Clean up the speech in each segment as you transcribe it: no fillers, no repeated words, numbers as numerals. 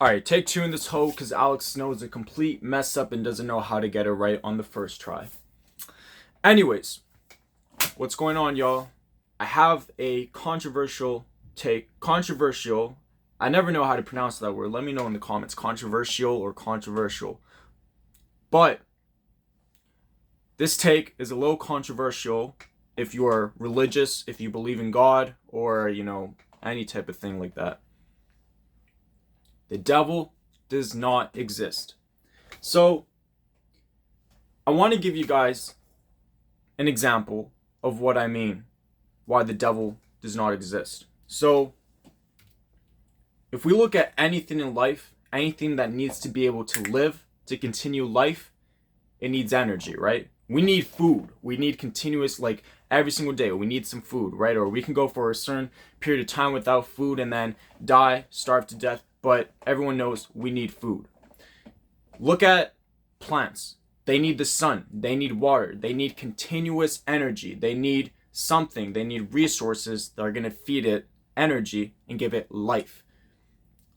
Alright, take two in this hoe because Alex Snow is a complete mess up and doesn't know how to get it right on the first try. Anyways, what's going on, y'all? I have a controversial take. Controversial. I never know how to pronounce that word. Let me know in the comments. Controversial or controversial. But this take is a little controversial if you are religious, if you believe in God, or, any type of thing like that. The devil does not exist. So, I want to give you guys an example of what I mean, why the devil does not exist. So, if we look at anything in life, anything that needs to be able to live, to continue life, it needs energy, right? We need food. We need continuous, every single day, we need some food, right? Or we can go for a certain period of time without food and then die, starve to death. But everyone knows we need food. Look at plants. They need the sun. They need water. They need continuous energy. They need something. They need resources that are going to feed it energy and give it life.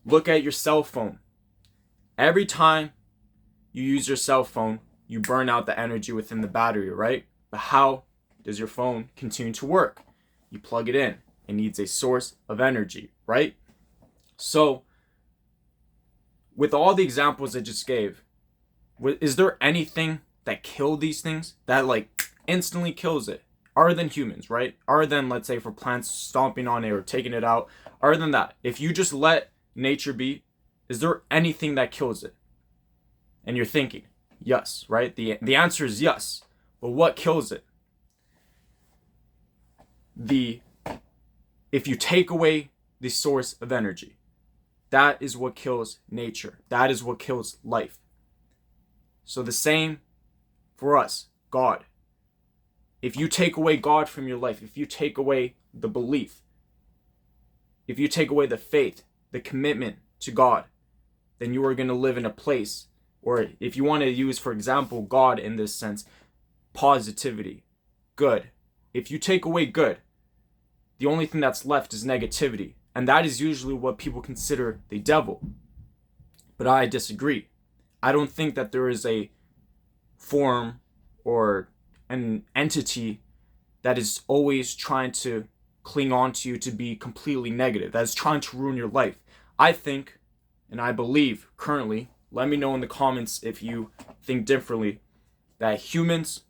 Look at your cell phone. Every time you use your cell phone, you burn out the energy within the battery, right? But how does your phone continue to work? You plug it in. It needs a source of energy, right? So, with all the examples I just gave, is there anything that killed these things? That instantly kills it? Other than humans, right? Other than, let's say, for plants stomping on it or taking it out. Other than that, if you just let nature be, is there anything that kills it? And you're thinking, yes, right? The answer is yes. But what kills it? If you take away the source of energy. That is what kills nature. That is what kills life. So the same for us, God. If you take away God from your life, if you take away the belief, if you take away the faith, the commitment to God, then you are going to live in a place, or if you want to use, for example, God in this sense, positivity, good. If you take away good, the only thing that's left is negativity. And that is usually what people consider the devil. But I disagree. I don't think that there is a form or an entity that is always trying to cling on to you to be completely negative, that is trying to ruin your life. I think, and I believe currently, let me know in the comments if you think differently, that humans,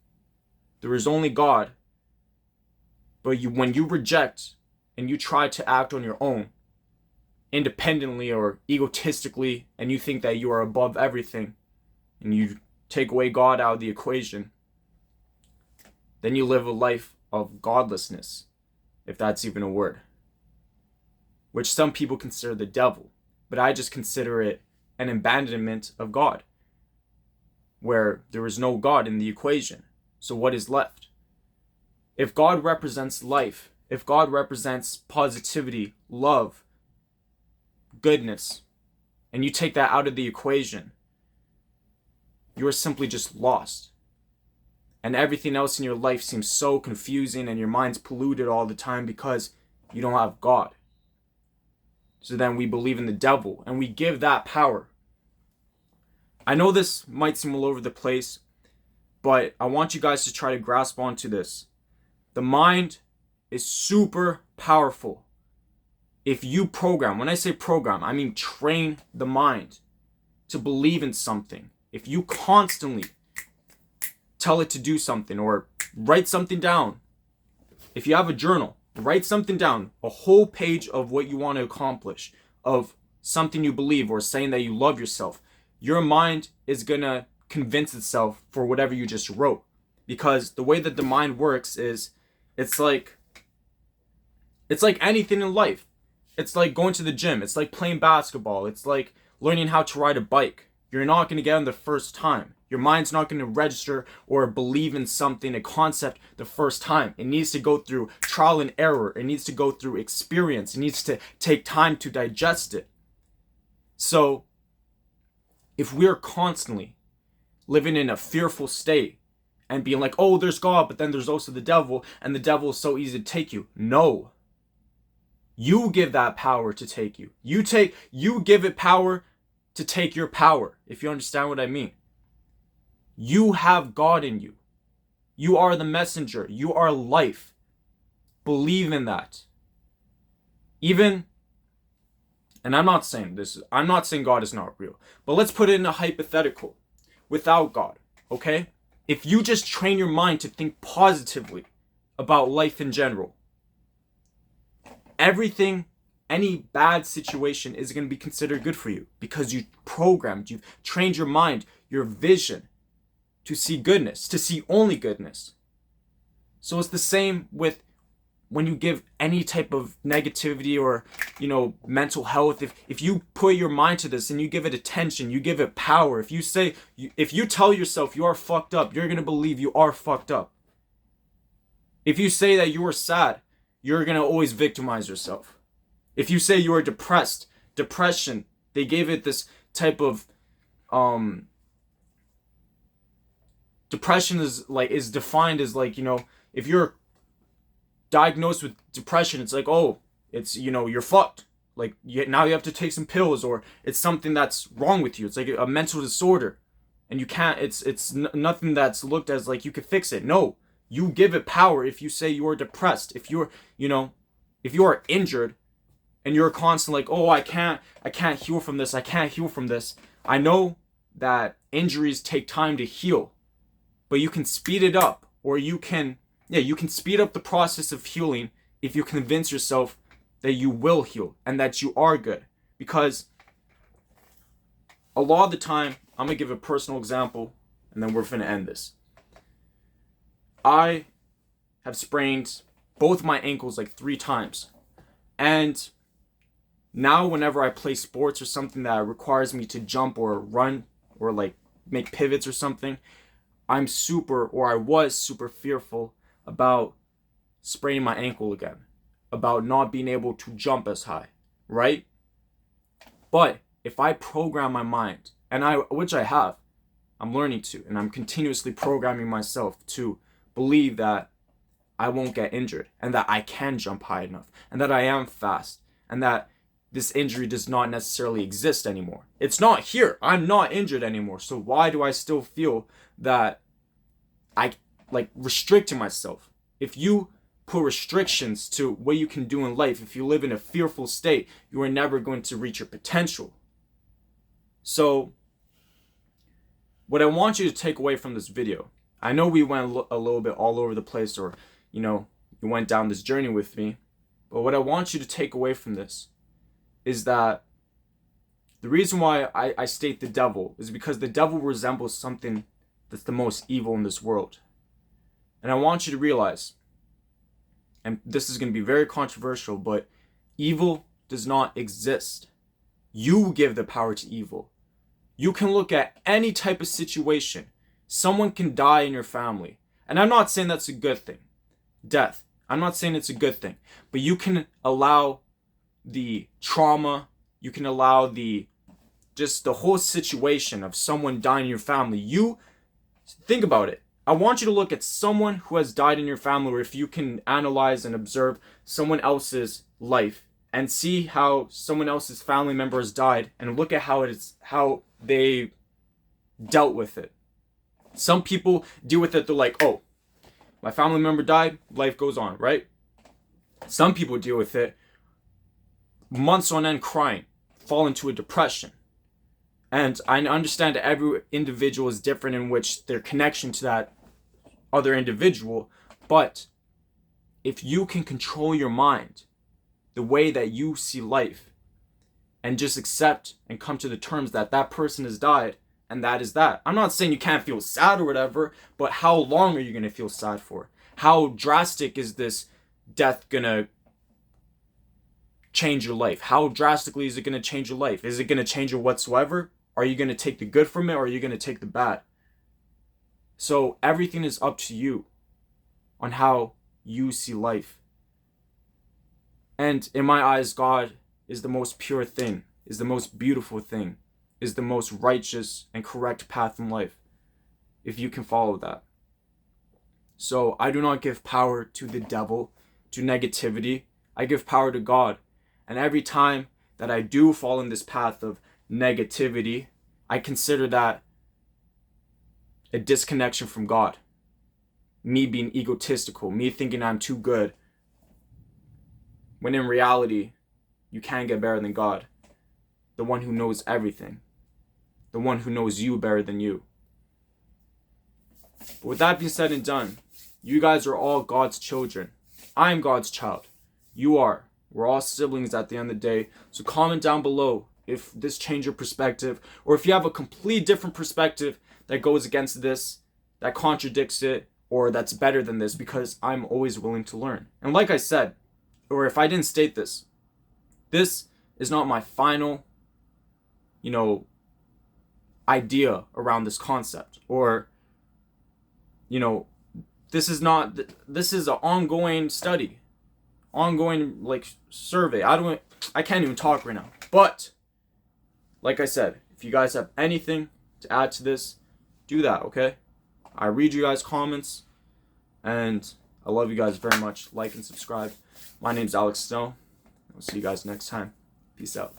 there is only God, but when you reject and you try to act on your own, independently or egotistically, and you think that you are above everything, and you take away God out of the equation, then you live a life of godlessness, if that's even a word, which some people consider the devil, but I just consider it an abandonment of God, where there is no God in the equation. So what is left? If God represents life, if God represents positivity, love, goodness, and you take that out of the equation, you are simply just lost. And everything else in your life seems so confusing and your mind's polluted all the time because you don't have God. So then we believe in the devil and we give that power. I know this might seem all over the place, but I want you guys to try to grasp onto this. The mind is super powerful. If you program, when I say program, I mean train the mind to believe in something. If you constantly tell it to do something or write something down, if you have a journal, write something down, a whole page of what you want to accomplish, of something you believe or saying that you love yourself, your mind is going to convince itself for whatever you just wrote. Because the way that the mind works is, it's like anything in life. It's like going to the gym. It's like playing basketball. It's like learning how to ride a bike. You're not going to get on the first time. Your mind's not going to register or believe in something, a concept, the first time. It needs to go through trial and error. It needs to go through experience. It needs to take time to digest it. So, if we're constantly living in a fearful state and being like, oh, there's God, but then there's also the devil, and the devil is so easy to take you. No. You give that power to take you. You give it power to take your power, if you understand what I mean. You have God in you. You are the messenger. You are life. Believe in that. Even, and I'm not saying God is not real, but let's put it in a hypothetical. Without God, okay? If you just train your mind to think positively about life in general, everything, any bad situation is going to be considered good for you because you've trained your mind, your vision to see goodness, to see only goodness. So it's the same with when you give any type of negativity or, mental health. If you put your mind to this and you give it attention, you give it power. If you tell yourself you are fucked up, you're going to believe you are fucked up. If you say that you are sad, you're going to always victimize yourself. If you say you are depressed, depression, they gave it this type of depression is defined as if you're diagnosed with depression, it's like, oh, it's, you're fucked. Now you have to take some pills, or it's something that's wrong with you. It's like a mental disorder, and you can't. It's nothing that's looked as like you could fix it. No, you give it power if you say you are depressed. If you're, if you are injured, and you're constantly like, oh, I can't heal from this. I can't heal from this. I know that injuries take time to heal, but you can speed it up, or you can speed up the process of healing if you convince yourself that you will heal and that you are good. Because a lot of the time, I'm going to give a personal example and then we're going to end this. I have sprained both my ankles 3 times. And now whenever I play sports or something that requires me to jump or run or make pivots or something, I was super fearful about spraining my ankle again, about not being able to jump as high, right? But if I program my mind, which I have, I'm learning to, and I'm continuously programming myself to believe that I won't get injured, and that I can jump high enough, and that I am fast, and that this injury does not necessarily exist anymore. It's not here. I'm not injured anymore. So why do I still feel that I restricting myself? If you put restrictions to what you can do in life, if you live in a fearful state, you are never going to reach your potential. So what I want you to take away from this video, I know we went a little bit all over the place, or you went down this journey with me, but what I want you to take away from this is that the reason why I state the devil is because the devil resembles something that's the most evil in this world. And I want you to realize, and this is going to be very controversial, but evil does not exist. You give the power to evil. You can look at any type of situation. Someone can die in your family. And I'm not saying that's a good thing. Death. I'm not saying it's a good thing. But you can allow the trauma, you can allow the whole situation of someone dying in your family. You think about it. I want you to look at someone who has died in your family, or if you can analyze and observe someone else's life and see how someone else's family member has died, and look at how they dealt with it. Some people deal with it, they're like, oh, my family member died, life goes on, right? Some people deal with it months on end crying, fall into a depression. And I understand that every individual is different in which their connection to that other individual. But if you can control your mind, the way that you see life, and just accept and come to the terms that that person has died, and that is that. I'm not saying you can't feel sad or whatever, but how long are you going to feel sad for? How drastic is this death going to change your life? How drastically is it going to change your life? Is it going to change it whatsoever? Are you going to take the good from it, or are you going to take the bad? So everything is up to you on how you see life. And in my eyes, God is the most pure thing, is the most beautiful thing, is the most righteous and correct path in life, if you can follow that. So I do not give power to the devil, to negativity. I give power to God. And every time that I do fall in this path of negativity, I consider that a disconnection from God. Me being egotistical, me thinking I'm too good, when in reality, you can't get better than God, the one who knows everything, the one who knows you better than you. But with that being said and done, you guys are all God's children. I am God's child. You are. We're all siblings at the end of the day. So comment down below if this changed your perspective, or if you have a complete different perspective that goes against this, that contradicts it, or that's better than this, because I'm always willing to learn. And like I said, or if I didn't state this, this is not my final, idea around this concept, or, this is an ongoing study, ongoing survey. I can't even talk right now. But like I said, if you guys have anything to add to this, do that, okay? I read you guys' comments, and I love you guys very much. Like and subscribe. My name's Alex Snow. I'll see you guys next time. Peace out.